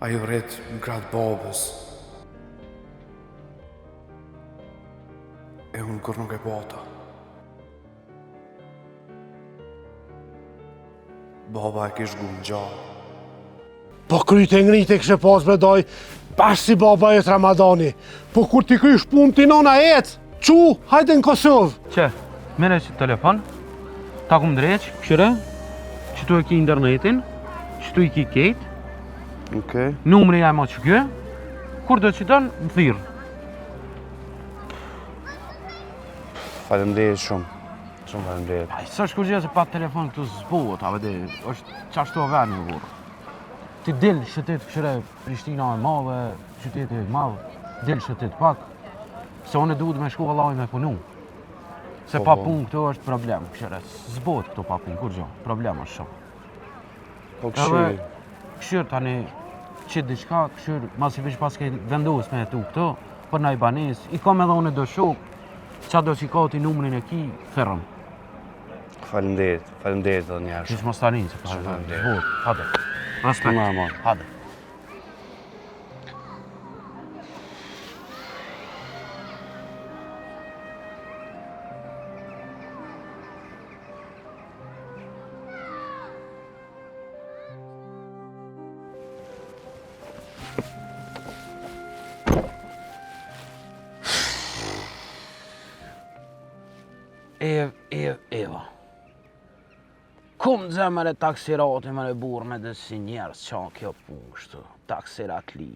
Ajo rrit në kratë babës. E unë kur nuk e pata. Baba e kish gumë gjallë. Po kryte ngrite kështë pas me doj, bashkë si baba jetë Ramadani. Po kur ti krysh pun ti nona ecë, hajde në Kosovë. Që, mere që telefon, ta ku më dreq, këshire, që tu e ki internetin, që tu i ki kejt, numëri ja e ma që kjo, kur do që tonë, më thirë. Faleminderit shumë faleminderit. Aj, sa shkur gjë se pa telefon këtu zbohet, a vede, është qashtu a verë një vurë. Ti del shëtet këshire Prishtina e madhe, qyteti e madhe, del shëtet pak, se unë duhet me shku vallaj me punu. Se pa pun këtu është problem, këshire, zbohet këtu pa pun, kur gjo, problem është shumë. Po këshiri. Këshirë tani, qitë diçka, këshirë, masifish pas ke vendos me tu këtu, për na i banes, i kam edhe unë do shok, qa do që ka ti numrin e ki, ferëm. Faleminderit edhe njerë. Qishë mos tani, se pa zbohet, hade. Respekt, hade. Eva. Kom zemër e taksirati me në burë me dhe si njerës qa kjo pushtu, taksirat li.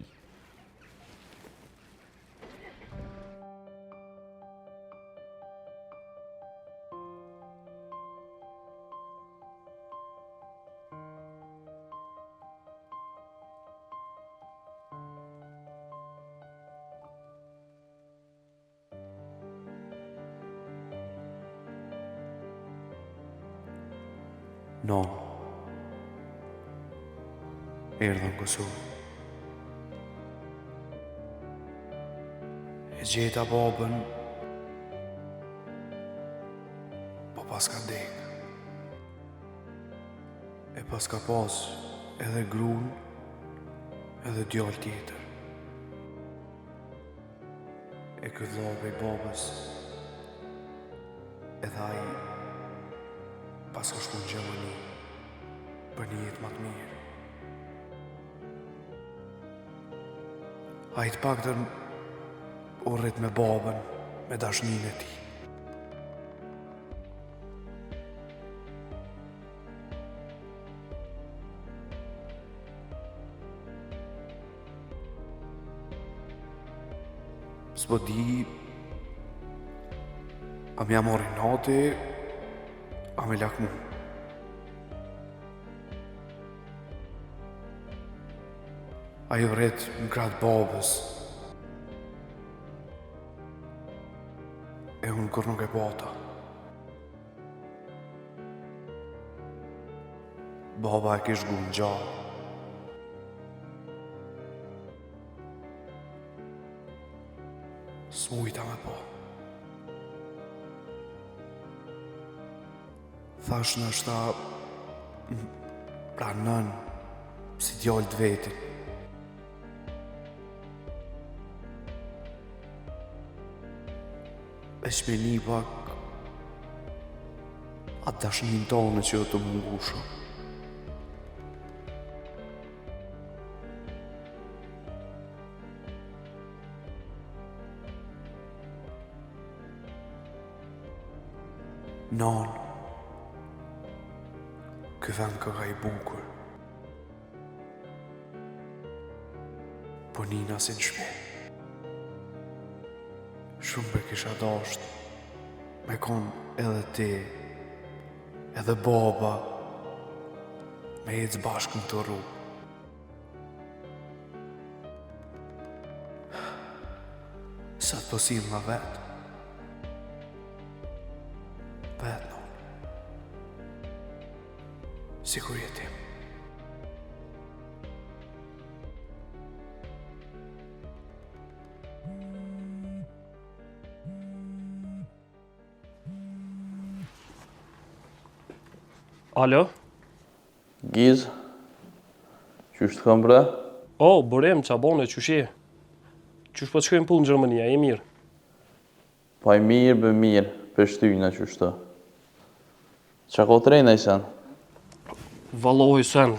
No. Erdhëm Kosovë. E gjeta babën, po pas ka dek. E pas ka pas edhe gruan, edhe djallë tjetër. E këtë vllai i babës, edhe ai pas ka shku në Gjermani për një jetë më të mirë. A i të paktën u rrit me babën, me dashnin e tij. S'po di a m'ja mori nati, a me lakmu. Ajo rrit në kratë babës. E unë kur nuk e pata. Baba e kish gumë gjallë. S'mujta me po. Thash në është ta pranën si djallë të vetin. E shmeni pak atë dashnin tonë që jo të mungusho. Non, ky vend ka i bukur, po nina si në shpe. Shumë për kisha dasht me kon edhe ti, edhe baba, me ecë bashkë në të rrugë. Sa të posil nga vetë. Vetë non. Sikur jetim. Alo? Giz, qysh të kam bre? O, Borem, qa bone, qëshje? Qësh po të shkojmë punë në Gjermania, e mirë? Pa i mirë, bë mirë, për shtyjna qështu. Qa ko të rejna i sen? Valohi sen,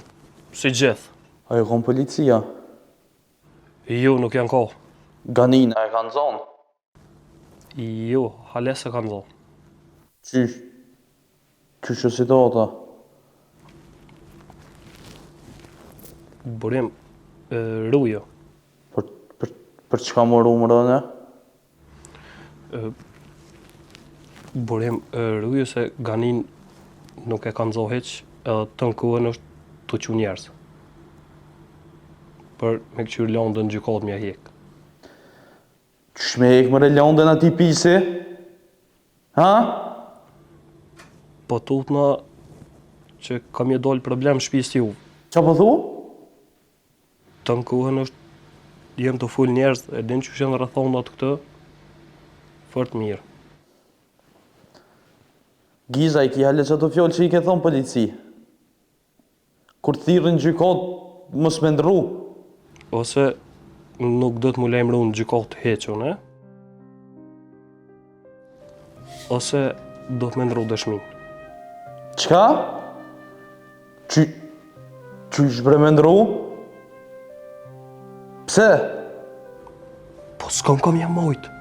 si gjithë. Ajo kom policia. Jo, nuk janë ko. Ganina e kanë zonë. Jo, hales e kanë zonë. Qysh? Qysh o situata? Borem, rujo. Për çka më rumërën e? Borem, rujo se ganin nuk e kanë zonë heq, edhe të në kohën është të që njerës. Për me këqyrë Londën gjykat mja hek. Qysh me hek mëre Londën ati pisi? Ha? Po tutna që kam je dollë problem shpis t'ju. Qa po thu? Të në kohën është jem të full njerëz, e din që shenë rëthonat këtë, fort mirë. Giza, i ki hale që të fjollë që i ke thonë polici. Kur thirën gjykat, mos me ndru. Ose nuk do të mu lejmëru në gjykat heqën, e? Ose do të me ndru dëshmin. Qka? Qysh bre me ndru? Pse? Po s'kam kam jam mojtë.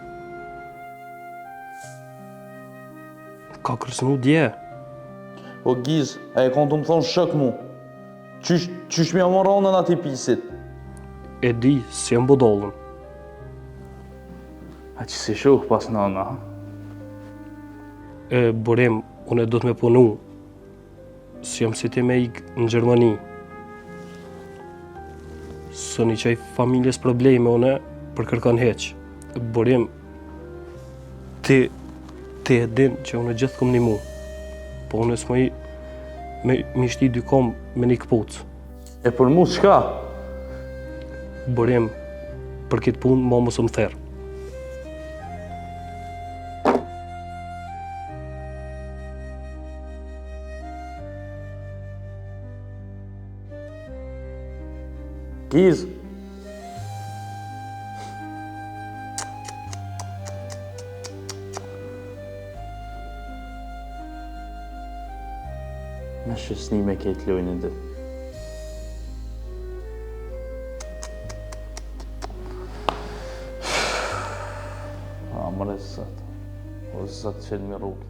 Ka kërcënu dje. O Giz, e konë të më thonë shëk mu. Qysh mi amoronën ati pisit? E di, si jam bodollën. A që si shuk pas nëna? E Borem, unë do të me punu. Si jam si ti me ikë në Gjermani. Së një qaj familjes probleme une për kërkan heq. Borem, ti e din që unë gjithë kom një mu. Po unë s'moj me shti dy kom me një këpuc. E për mu qka? Borem, për kitë punë ma mos më therë. Giz. Me shësni me ketë lojnë dhe. Mërë zëtë. O zëtë qenë me rrugë.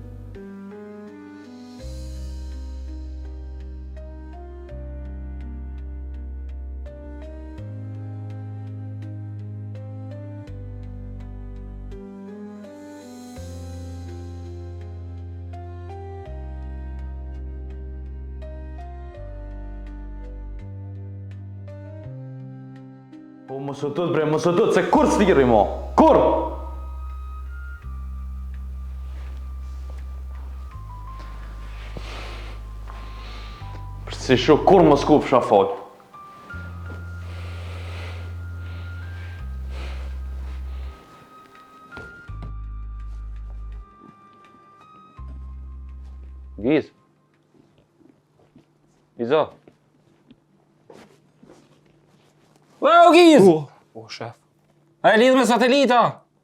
Po mos u tut bre, mos u tut, se kur s'tiri mo? Kur? Për si shu, kur mos ku fsha fol? Giz. Gizo. O, Giz! O, shef, A e lidh me satelita?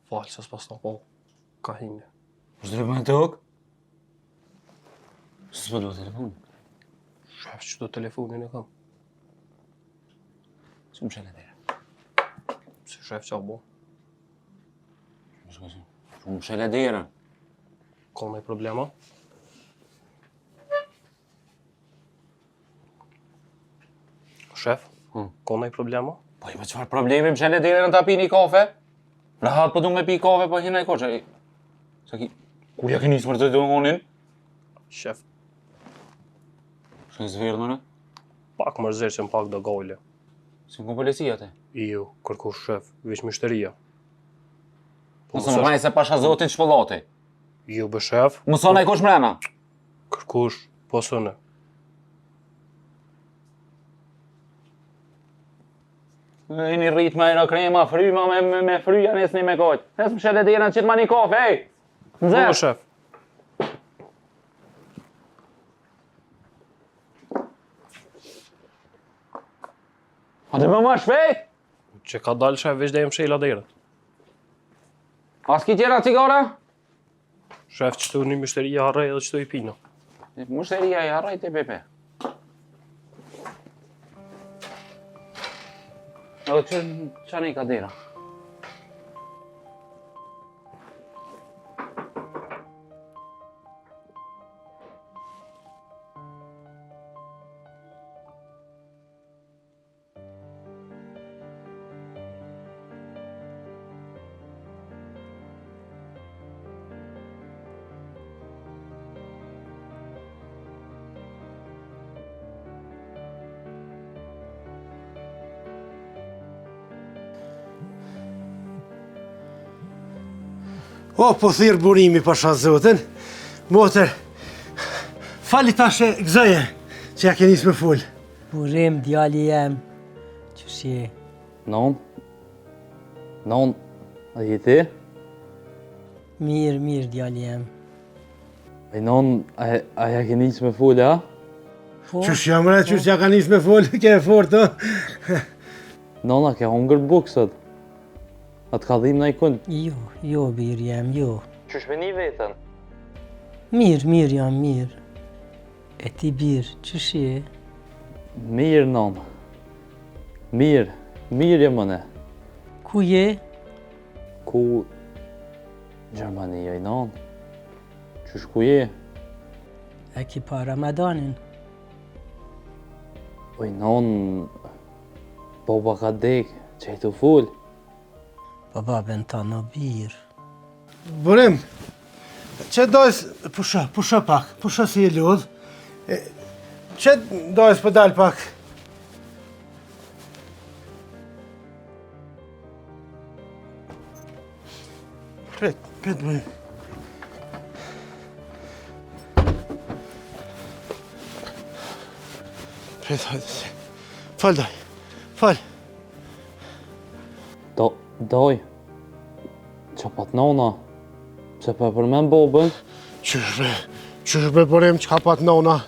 falë se s'pas në po, ka hinje. Është drejt me tokë? S'po do telefon. Shef, që do telefonin e kam. S'u më shële dera. Si shef qa bo, S'u më shële dera. ka me problema? Shef, ka me problema? Po i me qëfar problemi më shële dera në ta pi një kafe? Rahat po du me pi kafe po hina i koqe. Sa ki... Kur ja ke njësë më të telefonin? Shef, Shë në zverë nëre? pak më rëzirë që më pak do gojle. Si më kom policia te? Jo, kërkush shef, veç mishteria. Po Nësë në rajë se pasha zotin shpëllati. Jo, bë shef, Mësona i kosh mrena. kërkush, po sënë. E një rrit me aero krema, fryma me fryja nesni me kojt. Nes më shële dera në qitë ma një kafe, ej! Në Po, zërë! shef. Hadi Dhe më shpejt! Që ka dalë shef veç dhe e mshela derët. As ki tjera cigare? Shef që të një mështeria harrej edhe që të i pina. Mushteria e harrej të pepe. Edhe që një ka dera? O, po thirë burimi pasha zotin. Motër, fali tash e gëzëje që ja ke njësë me full. Burim, djali jem, që shi. Non? Non, a je ti? Mirë, mirë, djali jem. E non, a ja ke njësë me full, a? Po, Qysh jam re, qysh ja ka njësë me full, ke e fort, o? Non, a ke hongër buksët? A të ka dhim në i kënd? Jo, birë jem, jo. Qysh me një vetën? Mirë, mirë jam, mirë. E ti birë, që shi? Mirë, non. Mirë jam mëne. Ku je? Ku... Gjermani, oj, non. Qysh ku je? E ki pa Ramadanin. Oj, non... Boba ka dek, që i të full. Po babën ta në birë. Burim, që dojës, pusha pak, pusha si e lodh. Që dojës për dalë pak. Pret, burim. Pret, hajde se. Fal, doj, fal. Doj, që pat nona, që pa përmen bobën, Qysh bre burim që ka pat nona.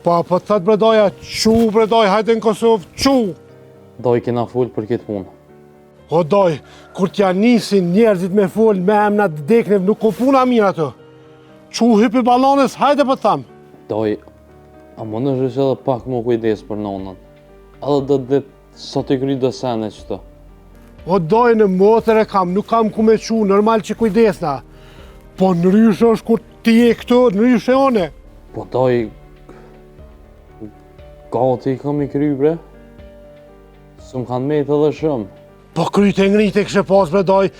Po të thët bre doja, qu bre doj, hajde në Kosovë, qu. doj kena full për këtë punë. O doj, kur t'ja nisin njerëzit me full me emna të deknev, nuk ko puna mirë ato. Qu hypi balones, hajde për thamë. Doj, a më në është edhe pak më kujdes për nonën. Edhe dhe ditë sa të kry do sene qëto. O doj në motër e kam, nuk kam ku me qu, normal që kujdesna. Po në ryshe është kur ti e këto, në ryshe one. Po doj... Gati kam i kry bre. Së më kanë metë edhe shumë. Po kryte ngrite kështë pas bre doj,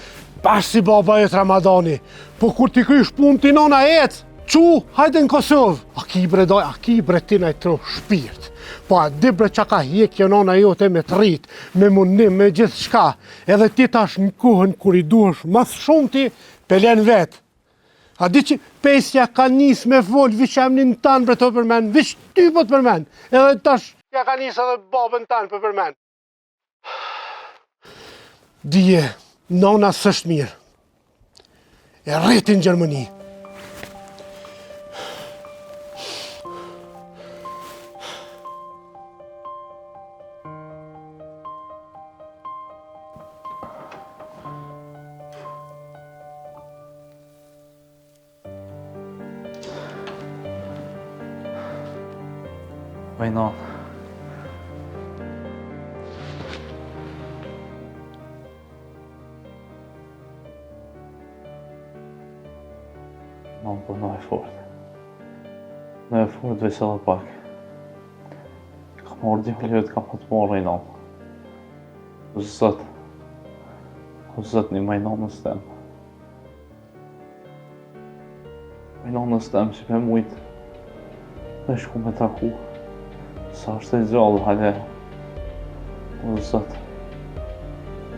bashkë si baba e të Ramadani. Po kur ti krysh pun ti nona ecë, qu, hajde në Kosovë. A ki bre doj, a ki bre ti na i tro shpirt. Po a di bre qa ka hjekje nona jote me të rrit, me mundim, me gjithë shka. Edhe ti tash në kohën kur i duhesh mas shumë ti, pelen vetë. A di që pesja ka njës me fol, vish emnin tanë bre të përmen, vish ty po të përmen. Edhe tash ja ka njës edhe babën tanë për përmen. Dije, nona s'është mirë. E rriti në Gjermani. Oj, non. Non, po në e fort. Në e fort veç edhe pak. Ka morë djallëve të ka më të morë i non. O zët një maj nonës tem. Maj nonës tem që pe mujtë me shku me taku. Sa është e gjallë, hajde. O zët.